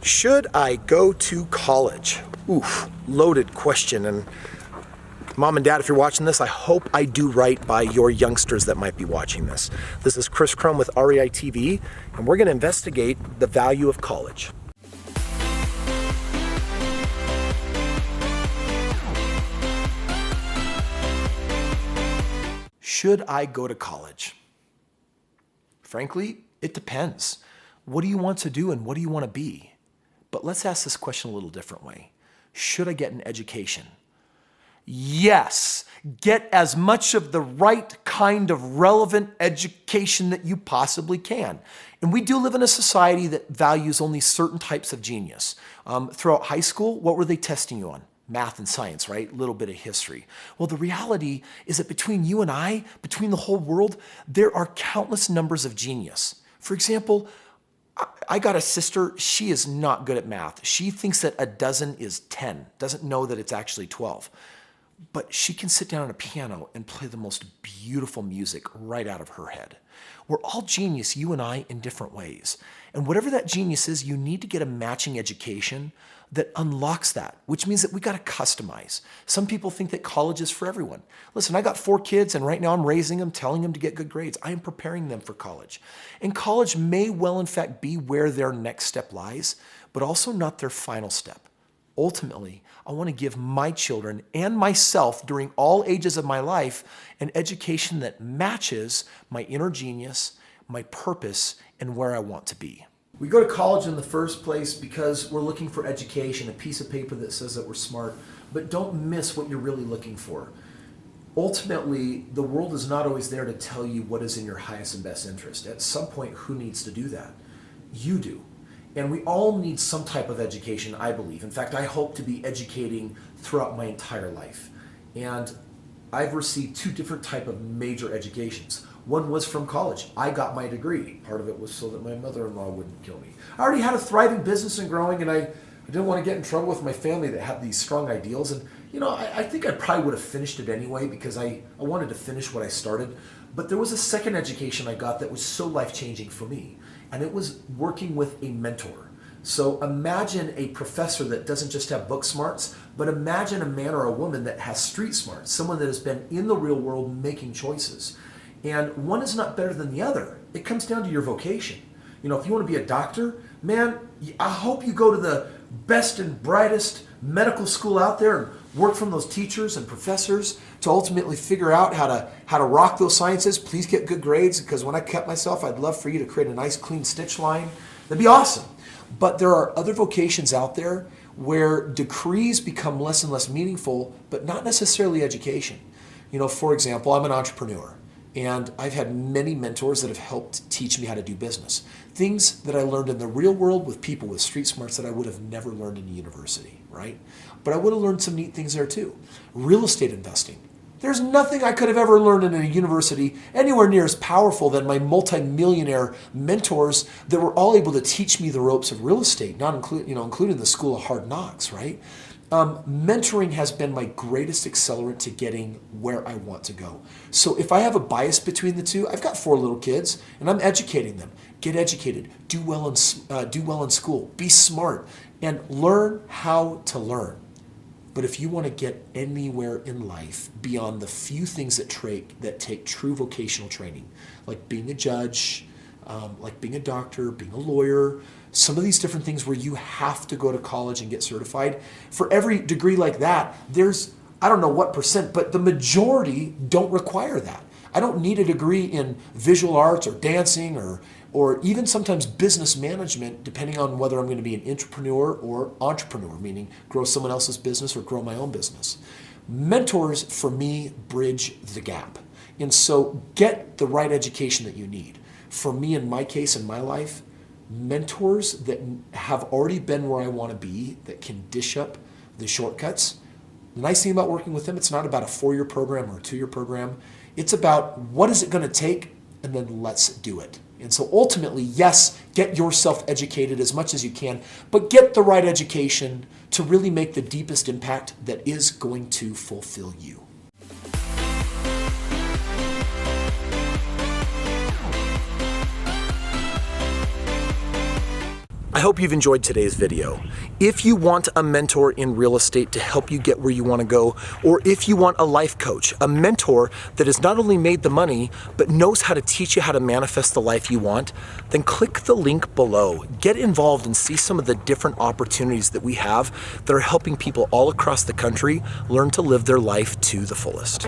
Should I go to college? Oof, loaded question. And Mom and Dad, if you're watching this, I hope I do right by your youngsters that might be watching this. This is Kris Krohn with REI TV, and we're going to investigate the value of college. Should I go to college? Frankly, it depends. What do you want to do and what do you want to be? But let's ask this question a little different way. Should I get an education? Yes, get as much of the right kind of relevant education that you possibly can. And we do live in a society that values only certain types of genius. Throughout high school, what were they testing you on? Math and science, right? A little bit of history. Well, the reality is that between you and I, between the whole world, there are countless numbers of genius. For example, I got a sister, she is not good at math. She thinks that a dozen is 10, doesn't know that it's actually 12. But she can sit down at a piano and play the most beautiful music right out of her head. We're all genius, you and I, in different ways. And whatever that genius is, you need to get a matching education that unlocks that, which means that we got to customize. Some people think that college is for everyone. Listen, I got 4 kids and right now I'm raising them, telling them to get good grades. I am preparing them for college. And college may well in fact be where their next step lies, but also not their final step. Ultimately, I want to give my children and myself during all ages of my life an education that matches my inner genius, my purpose, and where I want to be. We go to college in the first place because we're looking for education, a piece of paper that says that we're smart, but don't miss what you're really looking for. Ultimately, the world is not always there to tell you what is in your highest and best interest. At some point, who needs to do that? You do. And we all need some type of education, I believe. In fact, I hope to be educating throughout my entire life. And I've received 2 different type of major educations. One was from college. I got my degree. Part of it was so that my mother-in-law wouldn't kill me. I already had a thriving business and growing, and I didn't want to get in trouble with my family that had these strong ideals. And I think I probably would have finished it anyway because I wanted to finish what I started. But there was a second education I got that was so life-changing for me, and it was working with a mentor. So imagine a professor that doesn't just have book smarts, but imagine a man or a woman that has street smarts, someone that has been in the real world making choices. And one is not better than the other. It comes down to your vocation. If you want to be a doctor, man, I hope you go to the best and brightest medical school out there and work from those teachers and professors to ultimately figure out how to rock those sciences. Please get good grades, because when I cut myself, I'd love for you to create a nice clean stitch line. That'd be awesome. But there are other vocations out there where degrees become less and less meaningful, but not necessarily education. For example, I'm an entrepreneur. And I've had many mentors that have helped teach me how to do business. Things that I learned in the real world with people with street smarts that I would have never learned in a university, right? But I would have learned some neat things there too. Real estate investing. There's nothing I could have ever learned in a university anywhere near as powerful than my multimillionaire mentors that were all able to teach me the ropes of real estate, including the School of Hard Knocks, right? Mentoring has been my greatest accelerant to getting where I want to go. So if I have a bias between the two, I've got 4 little kids and I'm educating them. Get educated, do well in school, be smart, and learn how to learn. But if you want to get anywhere in life beyond the few things that take true vocational training, like being a judge, like being a doctor, being a lawyer, some of these different things where you have to go to college and get certified. For every degree like that, there's, I don't know what percent, but the majority don't require that. I don't need a degree in visual arts or dancing or even sometimes business management, depending on whether I'm going to be an intrapreneur or entrepreneur, meaning grow someone else's business or grow my own business. Mentors, for me, bridge the gap. And so get the right education that you need. For me, in my case, in my life, mentors that have already been where I want to be, that can dish up the shortcuts. The nice thing about working with them, it's not about a 4-year program or a 2-year program. It's about what is it going to take, and then let's do it. And so ultimately, yes, get yourself educated as much as you can, but get the right education to really make the deepest impact that is going to fulfill you. I hope you've enjoyed today's video. If you want a mentor in real estate to help you get where you want to go, or if you want a life coach, a mentor that has not only made the money, but knows how to teach you how to manifest the life you want, then click the link below. Get involved and see some of the different opportunities that we have that are helping people all across the country learn to live their life to the fullest.